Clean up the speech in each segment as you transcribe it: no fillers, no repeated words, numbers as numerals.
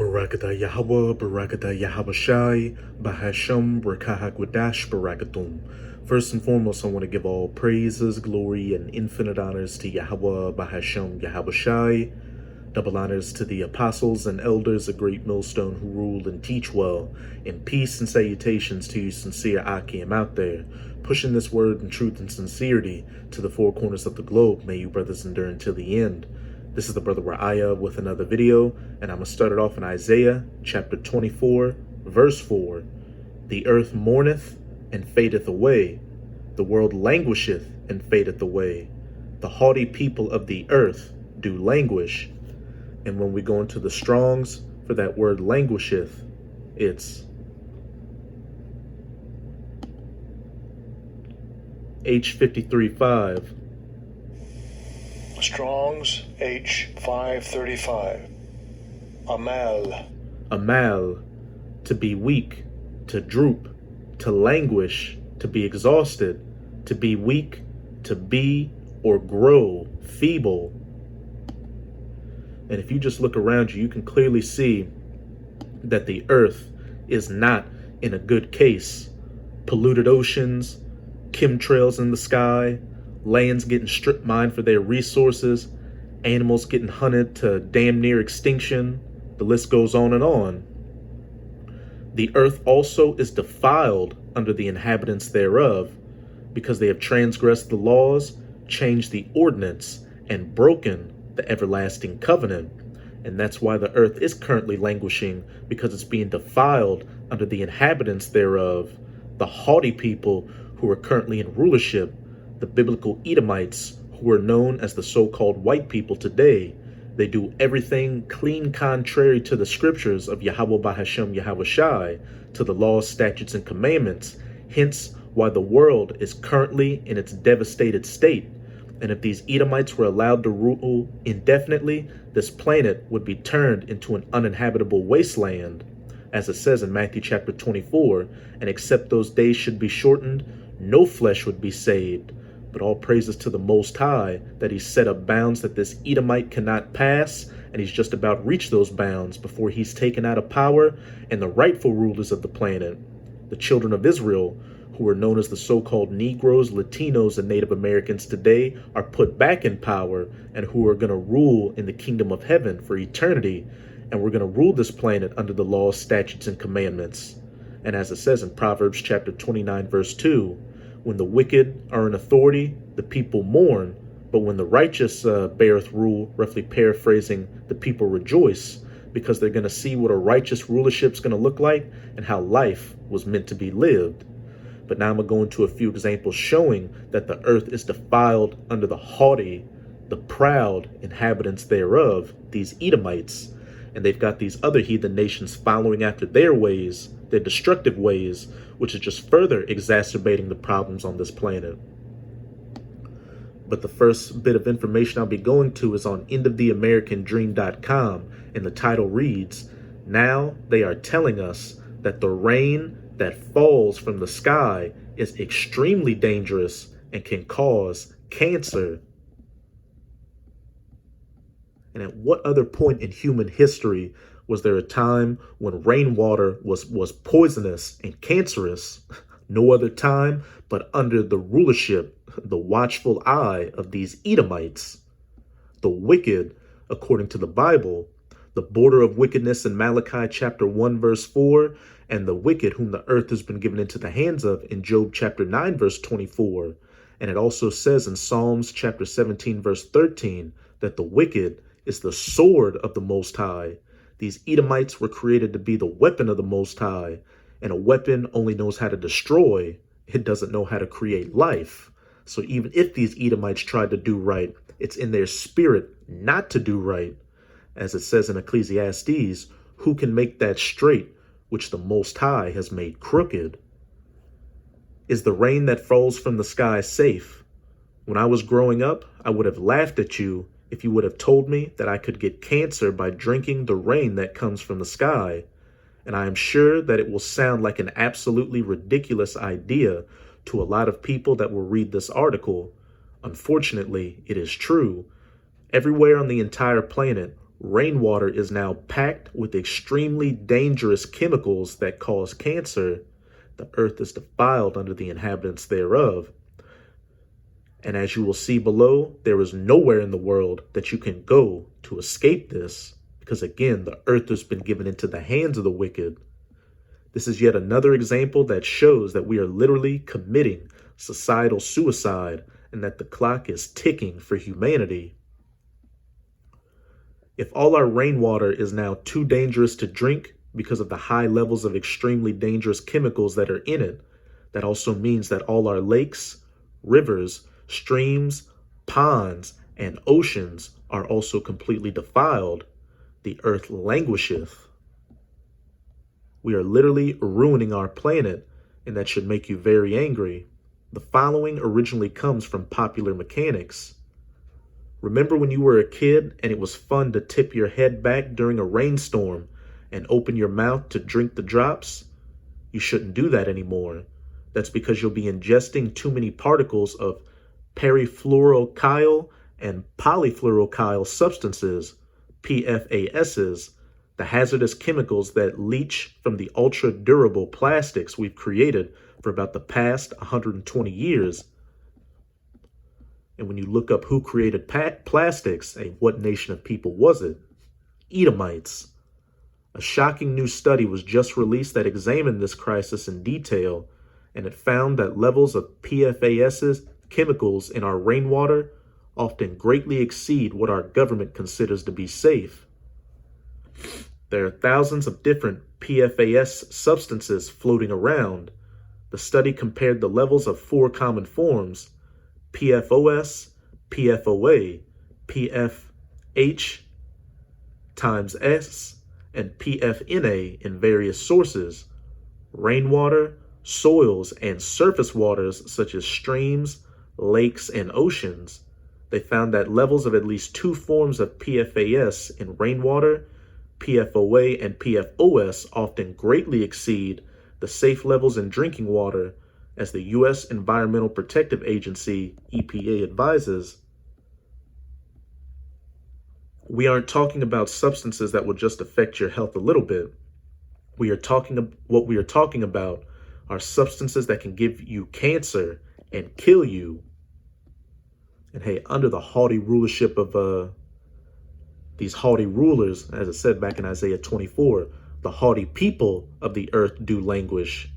Barakata Yahweh, Barakata Yahabashai, Bahasham, Rakahagwadash, Barakatum. First and foremost, I want to give all praises, glory, and infinite honors to Yahweh, Bahasham, Yahabashai. Double honors to the apostles and elders, a great millstone who rule and teach well. And peace and salutations to you sincere Akim out there, pushing this word in truth and sincerity to the four corners of the globe. May you brothers endure until the end. This is the brother Ra'aya with another video, and I'm going to start it off in Isaiah chapter 24, verse 4. The earth mourneth and fadeth away. The world languisheth and fadeth away. The haughty people of the earth do languish. And when we go into the Strongs for that word languisheth, it's H53.5. Strong's H535. Amal, to be weak, to droop, to languish, to be exhausted, to be weak, to be or grow feeble. And if you just look around you, you can clearly see that the earth is not in a good case. Polluted oceans, chemtrails in the sky, lands getting strip mined for their resources, animals getting hunted to damn near extinction. The list goes on and on. The earth also is defiled under the inhabitants thereof, because they have transgressed the laws, changed the ordinance, and broken the everlasting covenant. And that's why the earth is currently languishing, because it's being defiled under the inhabitants thereof, the haughty people who are currently in rulership, the biblical Edomites, who are known as the so-called white people today. They do everything clean contrary to the scriptures of Yahweh Bahashem Yahawashi, to the laws, statutes, and commandments, hence why the world is currently in its devastated state. And if these Edomites were allowed to rule indefinitely, this planet would be turned into an uninhabitable wasteland. As it says in Matthew chapter 24, and except those days should be shortened, no flesh would be saved. But all praises to the Most High that he's set up bounds that this Edomite cannot pass, and he's just about reached those bounds before he's taken out of power, and the rightful rulers of the planet, the children of Israel, who are known as the so-called Negroes, Latinos, and Native Americans today, are put back in power, and who are going to rule in the kingdom of heaven for eternity. And we're going to rule this planet under the laws, statutes, and commandments. And as it says in Proverbs chapter 29, verse 2, when the wicked are in authority, the people mourn, but when the righteous beareth rule, roughly paraphrasing, the people rejoice, because they're going to see what a righteous rulership's going to look like and how life was meant to be lived. But now I'm going to go into a few examples showing that the earth is defiled under the haughty, the proud inhabitants thereof, these Edomites. And they've got these other heathen nations following after their ways, their destructive ways, which is just further exacerbating the problems on this planet. But the first bit of information I'll be going to is on endoftheamericandream.com, and the title reads, "Now they are telling us that the rain that falls from the sky is extremely dangerous and can cause cancer." And at what other point in human history was there a time when rainwater was poisonous and cancerous? No other time but under the rulership, the watchful eye of these Edomites. The wicked, according to the Bible, the border of wickedness in Malachi chapter 1, verse 4, and the wicked whom the earth has been given into the hands of in Job chapter 9, verse 24. And it also says in Psalms chapter 17, verse 13, that the wicked is the sword of the Most High. These Edomites were created to be the weapon of the Most High, and a weapon only knows how to destroy. It doesn't know how to create life. So even if these Edomites tried to do right, it's in their spirit not to do right. As it says in Ecclesiastes, who can make that straight which the Most High has made crooked? Is the rain that falls from the sky safe? When I was growing up, I would have laughed at you if you would have told me that I could get cancer by drinking the rain that comes from the sky. And I am sure that it will sound like an absolutely ridiculous idea to a lot of people that will read this article. Unfortunately, it is true. Everywhere on the entire planet, rainwater is now packed with extremely dangerous chemicals that cause cancer, the earth is defiled under the inhabitants thereof. And as you will see below, there is nowhere in the world that you can go to escape this, because again, the earth has been given into the hands of the wicked. This is yet another example that shows that we are literally committing societal suicide and that the clock is ticking for humanity. If all our rainwater is now too dangerous to drink because of the high levels of extremely dangerous chemicals that are in it, that also means that all our lakes, rivers, streams, ponds, and oceans are also completely defiled. The earth languisheth. We are literally ruining our planet, and that should make you very angry. The following originally comes from popular mechanics. Remember when you were a kid and it was fun to tip your head back during a rainstorm and open your mouth to drink the drops? You shouldn't do that anymore. That's because you'll be ingesting too many particles of perifluoroalkyl and polyfluoroalkyl substances, PFASs, the hazardous chemicals that leach from the ultra-durable plastics we've created for about the past 120 years. And when you look up who created plastics, what nation of people was it? Edomites. A shocking new study was just released that examined this crisis in detail, and it found that levels of PFAS chemicals in our rainwater often greatly exceed what our government considers to be safe. There are thousands of different PFAS substances floating around. The study compared the levels of 4 common forms: PFOS, PFOA, PFH times S, and PFNA in various sources: rainwater, soils, and surface waters such as streams, lakes, and oceans. They found that levels of at least 2 forms of PFAS in rainwater, PFOA, and PFOS often greatly exceed the safe levels in drinking water, as the U.S. Environmental Protective Agency, EPA, advises. We aren't talking about substances that will just affect your health a little bit. What we are talking about are substances that can give you cancer and kill you. And hey, under the haughty rulership of these haughty rulers, as it said back in Isaiah 24, the haughty people of the earth do languish.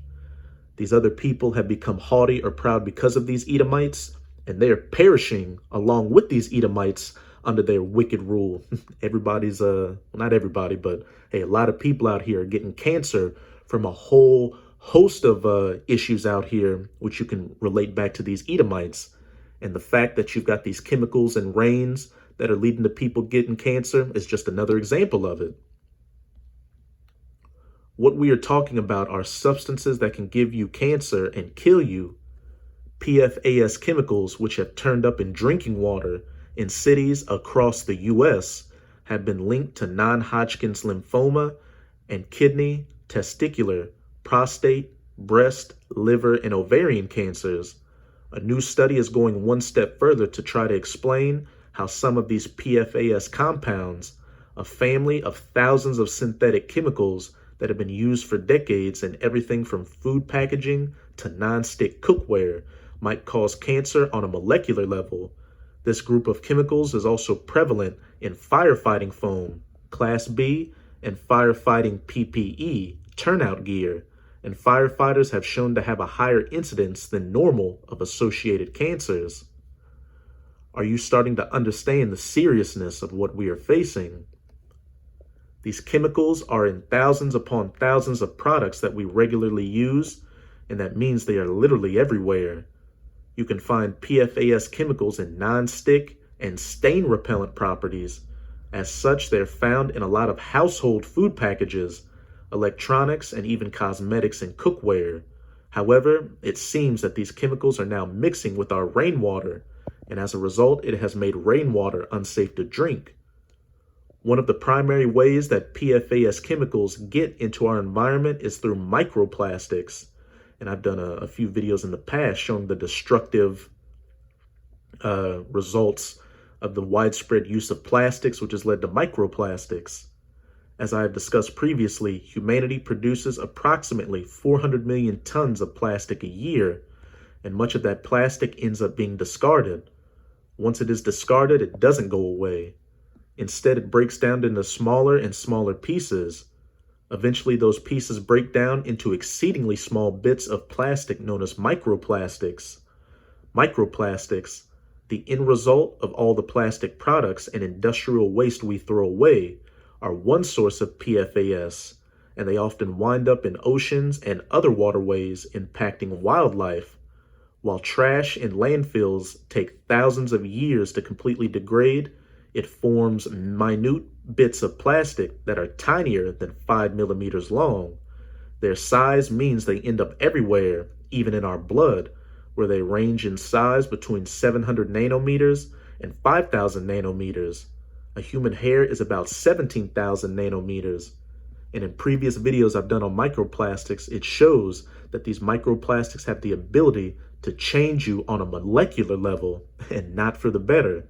These other people have become haughty or proud because of these Edomites, and they are perishing along with these Edomites under their wicked rule. Everybody's, not everybody, but hey, a lot of people out here are getting cancer from a whole host of issues out here, which you can relate back to these Edomites. And the fact that you've got these chemicals and rains that are leading to people getting cancer is just another example of it. What we are talking about are substances that can give you cancer and kill you. PFAS chemicals, which have turned up in drinking water in cities across the U.S., have been linked to non-Hodgkin's lymphoma and kidney, testicular, prostate, breast, liver, and ovarian cancers. A new study is going one step further to try to explain how some of these PFAS compounds, a family of thousands of synthetic chemicals that have been used for decades in everything from food packaging to non-stick cookware, might cause cancer on a molecular level. This group of chemicals is also prevalent in firefighting foam, Class B, and firefighting PPE, turnout gear, and firefighters have shown to have a higher incidence than normal of associated cancers. Are you starting to understand the seriousness of what we are facing? These chemicals are in thousands upon thousands of products that we regularly use, and that means they are literally everywhere. You can find PFAS chemicals in non-stick and stain repellent properties. As such, they're found in a lot of household food packages, electronics, and even cosmetics and cookware. However, it seems that these chemicals are now mixing with our rainwater, and as a result, it has made rainwater unsafe to drink. One of the primary ways that PFAS chemicals get into our environment is through microplastics. And I've done a few videos in the past showing the destructive results of the widespread use of plastics, which has led to microplastics. As I have discussed previously, humanity produces approximately 400 million tons of plastic a year, and much of that plastic ends up being discarded. Once it is discarded, it doesn't go away. Instead, it breaks down into smaller and smaller pieces. Eventually, those pieces break down into exceedingly small bits of plastic known as microplastics. Microplastics, the end result of all the plastic products and industrial waste we throw away, are one source of PFAS, and they often wind up in oceans and other waterways, impacting wildlife. While trash in landfills take thousands of years to completely degrade, it forms minute bits of plastic that are tinier than 5 millimeters long. Their size means they end up everywhere, even in our blood, where they range in size between 700 nanometers and 5,000 nanometers. A human hair is about 17,000 nanometers. And in previous videos I've done on microplastics, it shows that these microplastics have the ability to change you on a molecular level, and not for the better.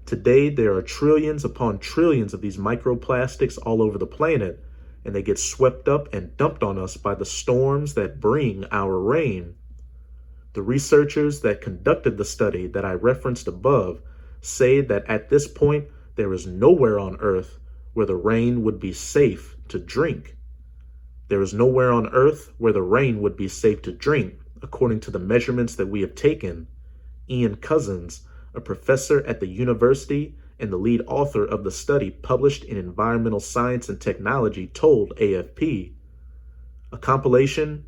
Today, there are trillions upon trillions of these microplastics all over the planet, and they get swept up and dumped on us by the storms that bring our rain. The researchers that conducted the study that I referenced above say that at this point, there is nowhere on Earth where the rain would be safe to drink. There is nowhere on Earth where the rain would be safe to drink, according to the measurements that we have taken. Ian Cousins, a professor at the university and the lead author of the study published in Environmental Science and Technology, told AFP. A compilation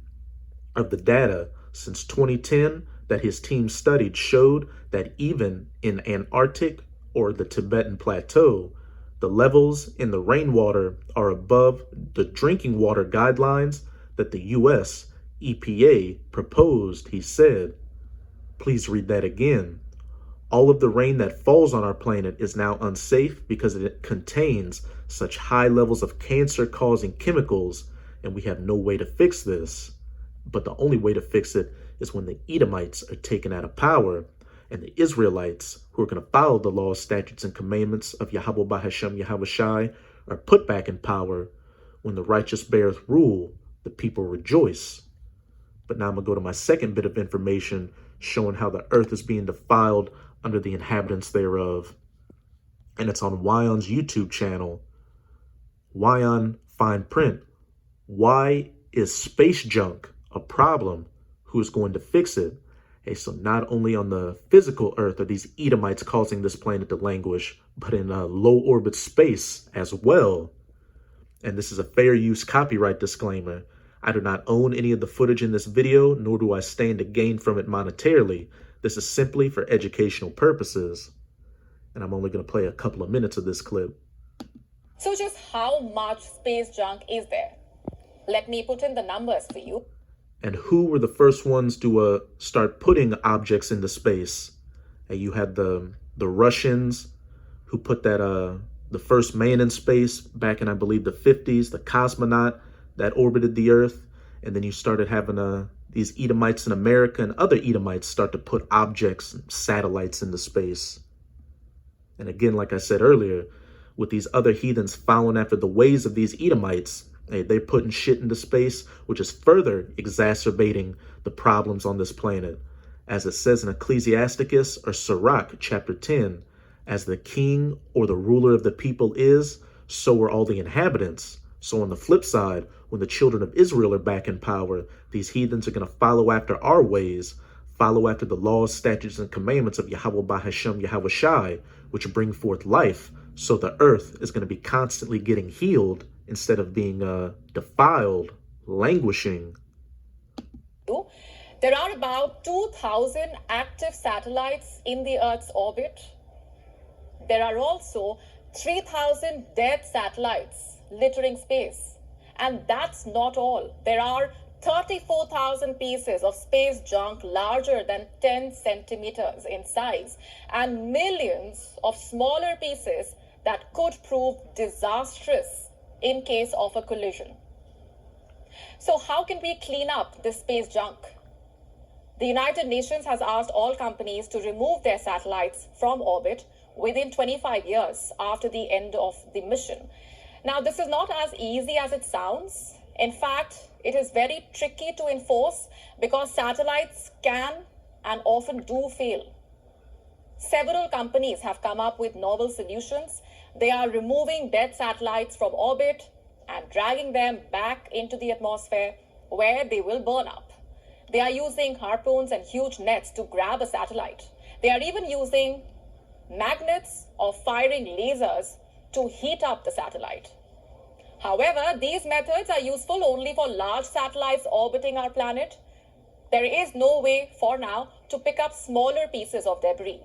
of the data since 2010 that his team studied showed that even in Antarctic or the Tibetan Plateau, the levels in the rainwater are above the drinking water guidelines that the U.S. EPA proposed, he said. Please read that again. All of the rain that falls on our planet is now unsafe because it contains such high levels of cancer-causing chemicals, and we have no way to fix this. But the only way to fix it is when the Edomites are taken out of power, and the Israelites, who are going to follow the laws, statutes, and commandments of Yahweh Bahashem Yahweh Shai, are put back in power. When the righteous beareth rule, the people rejoice. But now I'm going to go to my second bit of information showing how the earth is being defiled under the inhabitants thereof. And it's on Wyon's YouTube channel. Wyon Fine Print. Why is space junk a problem? Who's going to fix it? Hey, so not only on the physical earth are these Edomites causing this planet to languish, but in low orbit space as well. And this is a fair use copyright disclaimer. I do not own any of the footage in this video, nor do I stand to gain from it monetarily. This is simply for educational purposes. And I'm only going to play a couple of minutes of this clip. So just how much space junk is there? Let me put in the numbers for you. And who were the first ones to start putting objects into space? You had the Russians who put that the first man in space back in, I believe, the 50s, the cosmonaut that orbited the Earth. And then you started having these Edomites in America and other Edomites start to put objects and satellites into space. And again, like I said earlier, with these other heathens following after the ways of these Edomites, they're putting shit into space, which is further exacerbating the problems on this planet. As it says in Ecclesiasticus or Sirach chapter 10, as the king or the ruler of the people is, so are all the inhabitants. So on the flip side, when the children of Israel are back in power, these heathens are going to follow after our ways, follow after the laws, statutes, and commandments of Yahweh Bahashem Yahweh Shai, which bring forth life. So the earth is going to be constantly getting healed instead of being defiled, languishing. There are about 2,000 active satellites in the Earth's orbit. There are also 3,000 dead satellites littering space. And that's not all. There are 34,000 pieces of space junk larger than 10 centimeters in size, and millions of smaller pieces that could prove disastrous in case of a collision. So how can we clean up this space junk? The United Nations has asked all companies to remove their satellites from orbit within 25 years after the end of the mission. Now, this is not as easy as it sounds. In fact, it is very tricky to enforce because satellites can and often do fail. Several companies have come up with novel solutions. They are removing dead satellites from orbit and dragging them back into the atmosphere where they will burn up. They are using harpoons and huge nets to grab a satellite. They are even using magnets or firing lasers to heat up the satellite. However, these methods are useful only for large satellites orbiting our planet. There is no way for now to pick up smaller pieces of debris,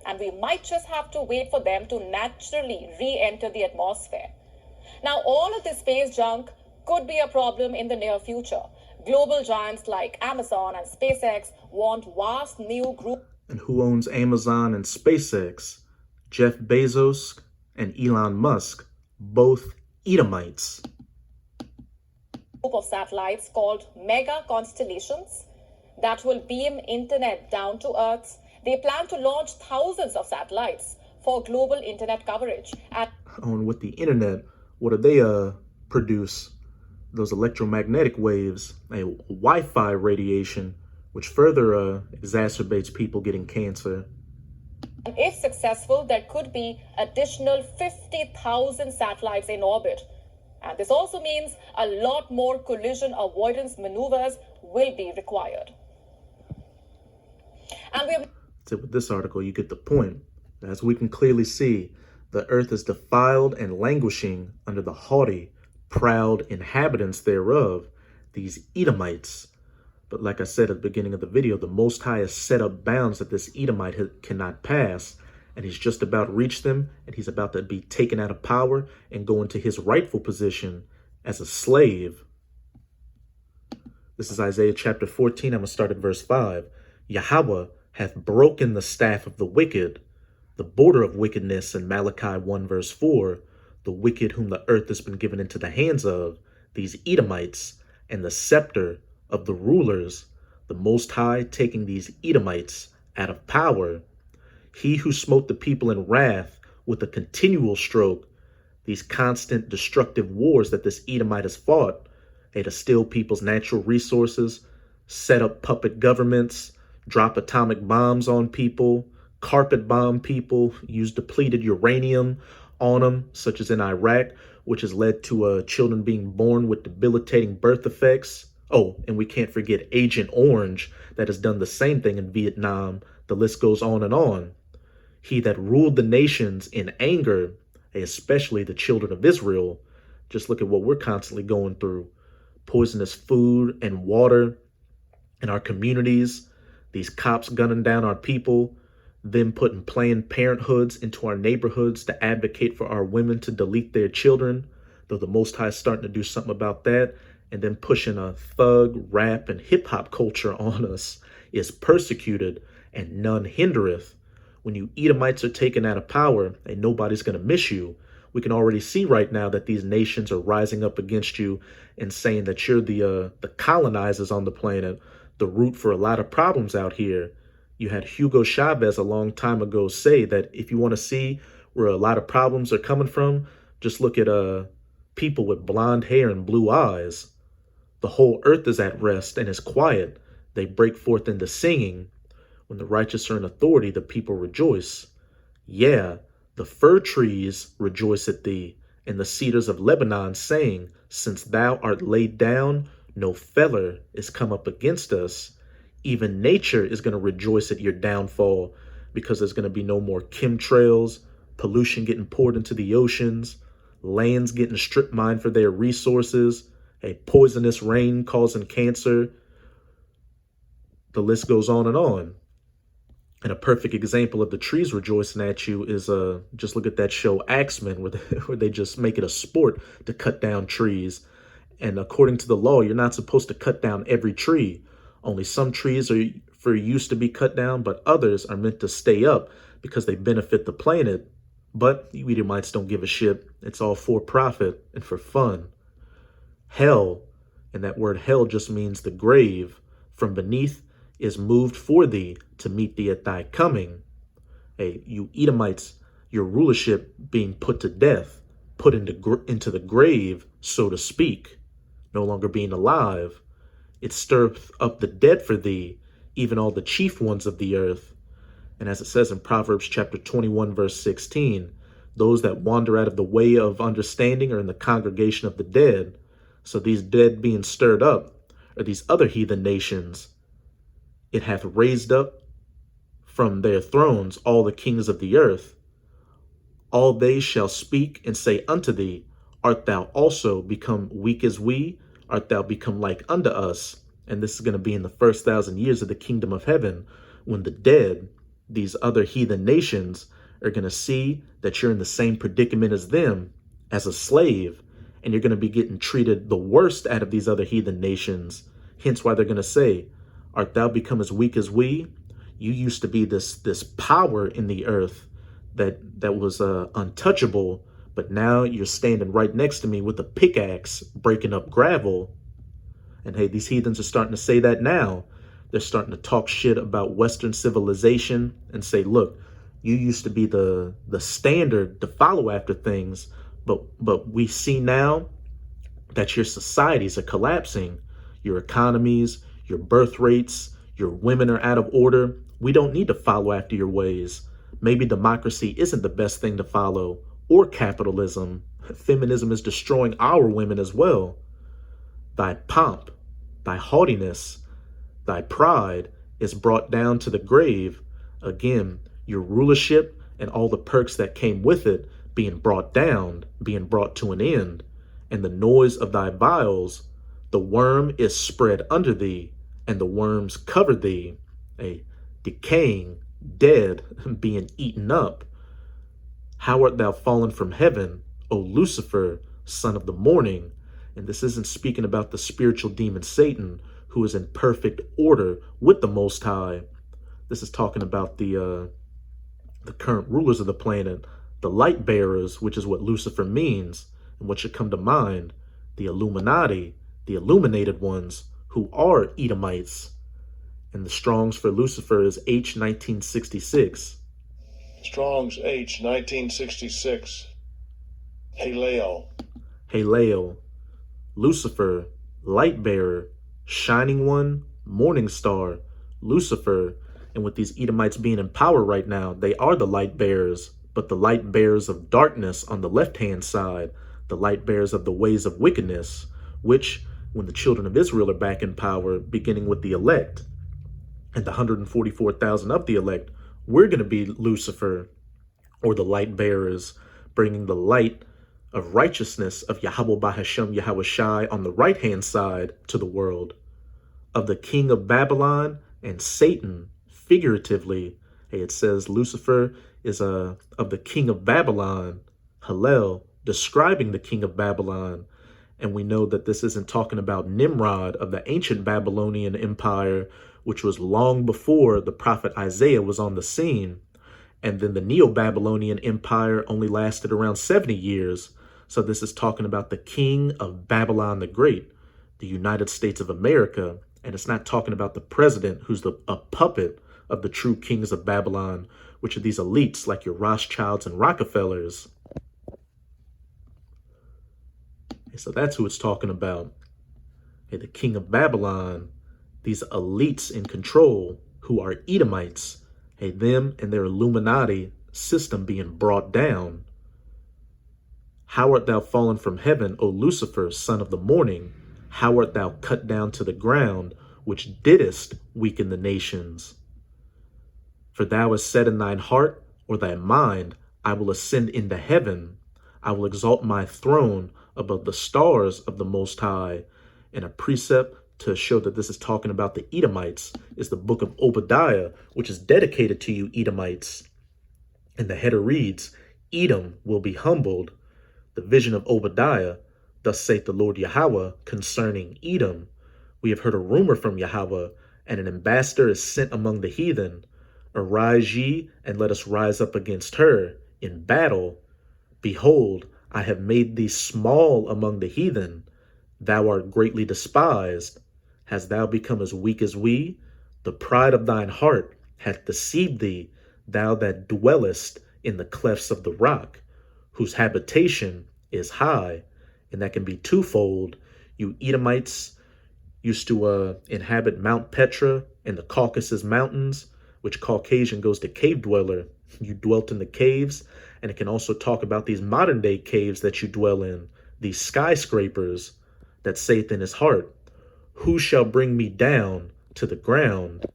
and we might just have to wait for them to naturally re-enter the atmosphere. Now, all of this space junk could be a problem in the near future. Global giants like Amazon and SpaceX want vast new groups. And who owns Amazon and SpaceX? Jeff Bezos and Elon Musk, both Edomites. Group of satellites called mega constellations that will beam internet down to Earth. They plan to launch thousands of satellites for global internet coverage. On with the internet, what do they produce? Those electromagnetic waves, a Wi-Fi radiation, which further exacerbates people getting cancer. And if successful, there could be additional 50,000 satellites in orbit. And this also means a lot more collision avoidance maneuvers will be required. And so with this article, you get the point. As we can clearly see, the earth is defiled and languishing under the haughty, proud inhabitants thereof, these Edomites. But like I said at the beginning of the video, the Most High has set up bounds that this Edomite cannot pass, and he's just about to reach them, and he's about to be taken out of power and go into his rightful position as a slave. This is Isaiah chapter 14. I'm going to start at verse 5. Yahweh hath broken the staff of the wicked, the border of wickedness in Malachi 1 verse 4, the wicked whom the earth has been given into the hands of, these Edomites, and the scepter of the rulers, the Most High taking these Edomites out of power. He who smote the people in wrath with a continual stroke, these constant destructive wars that this Edomite has fought, to steal people's natural resources, set up puppet governments, drop atomic bombs on people, carpet bomb people, use depleted uranium on them, such as in Iraq, which has led to children being born with debilitating birth effects. Oh, and we can't forget Agent Orange that has done the same thing in Vietnam. The list goes on and on. He that ruled the nations in anger, especially the children of Israel. Just look at what we're constantly going through. Poisonous food and water in our communities. These cops gunning down our people. Them putting Planned Parenthoods into our neighborhoods to advocate for our women to delete their children. Though the Most High is starting to do something about that. And then pushing a thug, rap, and hip-hop culture on us is persecuted, and none hindereth. When you Edomites are taken out of power, and nobody's going to miss you, we can already see right now that these nations are rising up against you and saying that you're the colonizers on the planet, the root for a lot of problems out here. You had Hugo Chavez a long time ago say that if you want to see where a lot of problems are coming from, just look at people with blonde hair and blue eyes. The whole earth is at rest and is quiet. They break forth into singing. When the righteous are in authority, the people rejoice. Yeah, the fir trees rejoice at thee, and the cedars of Lebanon, saying, since thou art laid down, no feller is come up against us. Even nature is going to rejoice at your downfall, because there's going to be no more chemtrails, pollution getting poured into the oceans, lands getting strip mined for their resources, a poisonous rain causing cancer. The list goes on and on. And a perfect example of the trees rejoicing at you is just look at that show Axemen, where they just make it a sport to cut down trees. And according to the law, you're not supposed to cut down every tree. Only some trees are for use to be cut down, but others are meant to stay up because they benefit the planet. But you Edomites don't give a shit. It's all for profit and for fun. Hell, and that word hell just means the grave, from beneath is moved for thee to meet thee at thy coming. Hey, you Edomites your rulership being put to death, put into the grave, so to speak, no longer being alive. It stirreth up the dead for thee, even all the chief ones of the earth. And as it says in Proverbs chapter 21, verse 16, those that wander out of the way of understanding are in the congregation of the dead. So these dead being stirred up are these other heathen nations. It hath raised up from their thrones all the kings of the earth. All they shall speak and say unto thee, art thou also become weak as we? Art thou become like unto us? And this is going to be in the first 1,000 years of the kingdom of heaven, when the dead, these other heathen nations, are going to see that you're in the same predicament as them, as a slave, and you're going to be getting treated the worst out of these other heathen nations. Hence why they're going to say, art thou become as weak as we? You used to be this power in the earth that was untouchable, but now you're standing right next to me with a pickaxe breaking up gravel. And hey, these heathens are starting to say that now. They're starting to talk shit about Western civilization and say, look, you used to be the standard to follow after things, but we see now that your societies are collapsing, your economies, your birth rates, your women are out of order. We don't need to follow after your ways. Maybe democracy isn't the best thing to follow, or capitalism. Feminism is destroying our women as well. Thy pomp, thy haughtiness, thy pride is brought down to the grave. Again, your rulership and all the perks that came with it being brought down, being brought to an end. And the noise of thy vials, the worm is spread under thee, and the worms cover thee, a decaying, dead, being eaten up. How art thou fallen from heaven, O Lucifer, son of the morning? And this isn't speaking about the spiritual demon Satan, who is in perfect order with the Most High. This is talking about the current rulers of the planet, the light bearers, which is what Lucifer means, and what should come to mind, the Illuminati, the illuminated ones, who are Edomites. And the Strong's for Lucifer is H 1966. Strong's H 1966. Haleo. Haleo. Lucifer, light bearer, shining one, morning star, Lucifer. And with these Edomites being in power right now, they are the light bearers, but the light bearers of darkness on the left-hand side, the light bearers of the ways of wickedness, which, when the children of Israel are back in power, beginning with the elect, and the 144,000 of the elect, we're going to be Lucifer, or the light bearers, bringing the light of righteousness of Yahweh Bahashem Yahweh Shai on the right-hand side to the world, of the king of Babylon and Satan, figuratively. Hey, it says Lucifer is of the king of Babylon, Hallel, describing the king of Babylon. And we know that this isn't talking about Nimrod of the ancient Babylonian empire, which was long before the prophet Isaiah was on the scene. And then the Neo-Babylonian empire only lasted around 70 years. So this is talking about the king of Babylon the Great, the United States of America. And it's not talking about the president who's a puppet of the true kings of Babylon, which are these elites like your Rothschilds and Rockefellers. So that's who it's talking about. Hey, the king of Babylon, these elites in control who are Edomites. Hey, them and their Illuminati system being brought down. How art thou fallen from heaven, O Lucifer, son of the morning? How art thou cut down to the ground, which didst weaken the nations? For thou hast said in thine heart or thy mind, I will ascend into heaven. I will exalt my throne above the stars of the Most High. And a precept to show that this is talking about the Edomites is the book of Obadiah, which is dedicated to you Edomites. And the header reads, Edom will be humbled. The vision of Obadiah, thus saith the Lord Yahweh concerning Edom. We have heard a rumor from Yahweh, and an ambassador is sent among the heathen. Arise ye, and let us rise up against her in battle. Behold, I have made thee small among the heathen. Thou art greatly despised. Hast thou become as weak as we? The pride of thine heart hath deceived thee, thou that dwellest in the clefts of the rock, whose habitation is high, and that can be twofold. You Edomites used to inhabit Mount Petra and the Caucasus Mountains, which Caucasian goes to cave dweller. You dwelt in the caves, and it can also talk about these modern day caves that you dwell in, these skyscrapers that saith in his heart, who shall bring me down to the ground?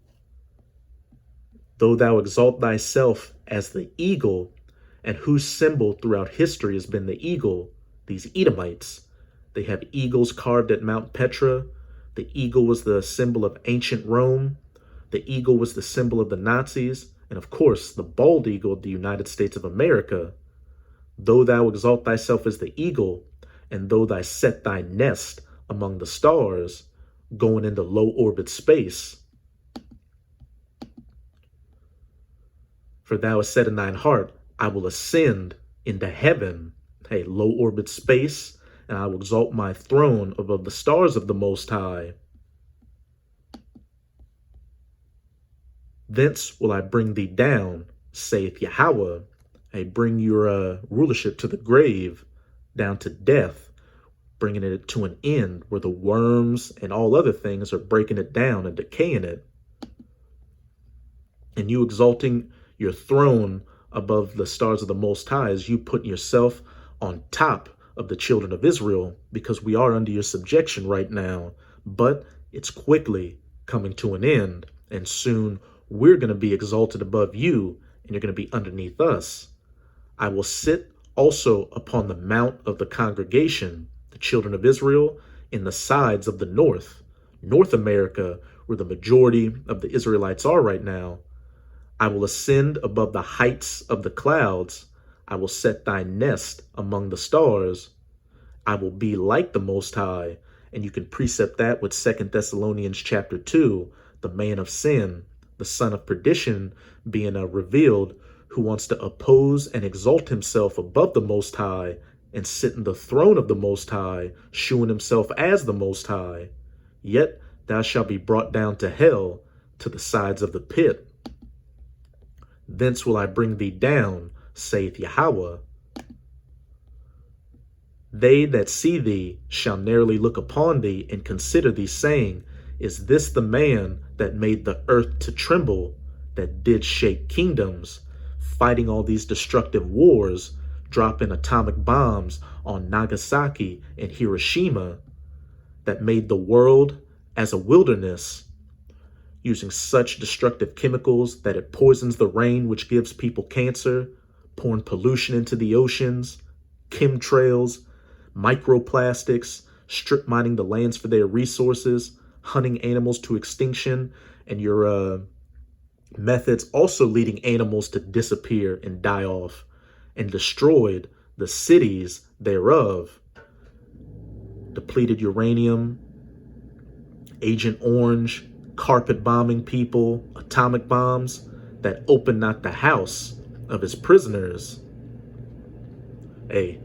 Though thou exalt thyself as the eagle, and whose symbol throughout history has been the eagle, these Edomites. They have eagles carved at Mount Petra. The eagle was the symbol of ancient Rome. The eagle was the symbol of the Nazis. And of course, the bald eagle of the United States of America. Though thou exalt thyself as the eagle, and though thou set thy nest among the stars, going into low orbit space, for thou hast said in thine heart, I will ascend into heaven, hey, low orbit space, and I will exalt my throne above the stars of the Most High. Thence will I bring thee down, saith Yahweh. I bring your rulership to the grave, down to death, bringing it to an end where the worms and all other things are breaking it down and decaying it. And you exalting your throne above the stars of the Most High as you put yourself on top of the children of Israel, because we are under your subjection right now, but it's quickly coming to an end, and soon we're going to be exalted above you, and you're going to be underneath us. I will sit also upon the mount of the congregation, the children of Israel, in the sides of the North America, where the majority of the Israelites are right now. I will ascend above the heights of the clouds. I will set thy nest among the stars. I will be like the Most High. And you can precept that with 2 Thessalonians chapter 2, the man of sin, the son of perdition being revealed, who wants to oppose and exalt himself above the Most High and sit in the throne of the Most High, shewing himself as the Most High. Yet thou shalt be brought down to hell, to the sides of the pit. Thence will I bring thee down, saith Yahweh. They that see thee shall narrowly look upon thee and consider thee, saying, is this the man that made the earth to tremble, that did shake kingdoms, fighting all these destructive wars, dropping atomic bombs on Nagasaki and Hiroshima, that made the world as a wilderness, using such destructive chemicals that it poisons the rain, which gives people cancer, pouring pollution into the oceans, chemtrails, microplastics, strip mining the lands for their resources, hunting animals to extinction, and your methods also leading animals to disappear and die off, and destroyed the cities thereof. Depleted uranium, Agent Orange, carpet bombing people, atomic bombs that open not the house of his prisoners. Hey,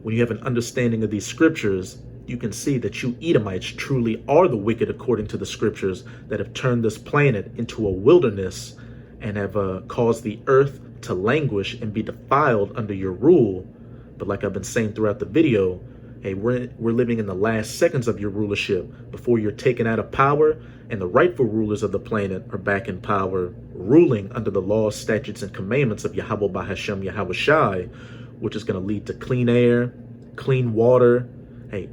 when you have an understanding of these scriptures, you can see that you Edomites truly are the wicked according to the scriptures, that have turned this planet into a wilderness and have caused the earth to languish and be defiled under your rule. But like I've been saying throughout the video, hey, we're living in the last seconds of your rulership before you're taken out of power, and the rightful rulers of the planet are back in power, ruling under the laws, statutes, and commandments of Yahweh Bahashem Yahweh Shai, which is going to lead to clean air, clean water, hey,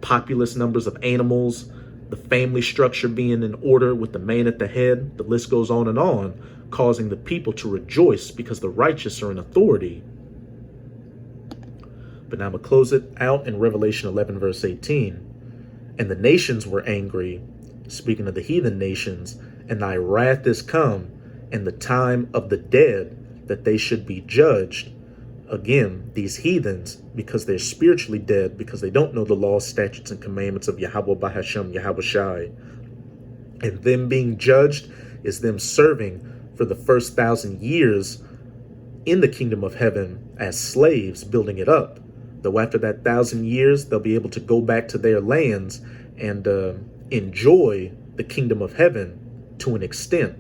populous numbers of animals, the family structure being in order with the man at the head. The list goes on, causing the people to rejoice because the righteous are in authority. But now I'm going to close it out in Revelation 11, verse 18. And the nations were angry, speaking of the heathen nations, and thy wrath is come, and the time of the dead, that they should be judged. Again, these heathens, because they're spiritually dead, because they don't know the laws, statutes, and commandments of Yahweh Bahashem Yahweh Shai. And them being judged is them serving for the first 1,000 years in the kingdom of heaven as slaves, building it up. Though after that 1,000 years, they'll be able to go back to their lands and enjoy the kingdom of heaven to an extent.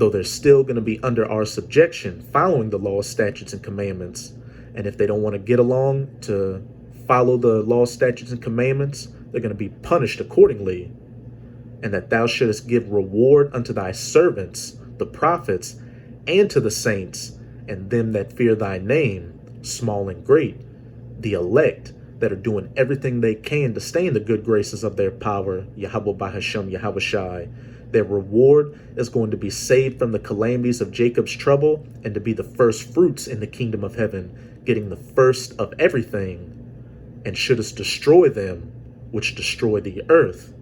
though they're still going to be under our subjection, following the laws, statutes, and commandments. And if they don't want to get along to follow the laws, statutes, and commandments, they're going to be punished accordingly. And that thou shouldest give reward unto thy servants, the prophets, and to the saints, and them that fear thy name, small and great, the elect that are doing everything they can to stay in the good graces of their power, Yahweh Bahashem, Yahweh Shai. Their reward is going to be saved from the calamities of Jacob's trouble and to be the first fruits in the kingdom of heaven, getting the first of everything. And shouldest destroy them which destroy the earth,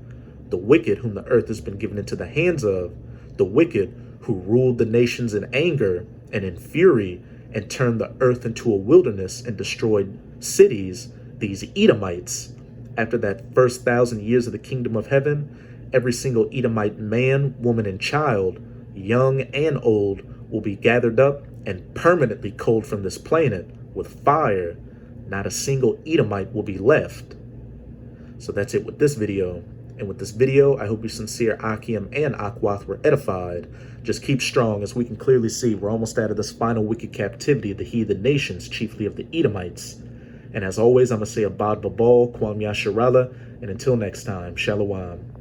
the wicked whom the earth has been given into the hands of, the wicked who ruled the nations in anger and in fury and turned the earth into a wilderness and destroyed cities, these Edomites. After that first 1,000 years of the kingdom of heaven, every single Edomite man, woman, and child, young and old, will be gathered up and permanently culled from this planet with fire. Not a single Edomite will be left. So that's it with this video. And with this video, I hope you sincere Akim and Akwath were edified. Just keep strong, as we can clearly see we're almost out of this final wicked captivity of the heathen nations, chiefly of the Edomites. And as always, I'm going to say Abad Babal, Kwam Yasharala, and until next time, Shalom.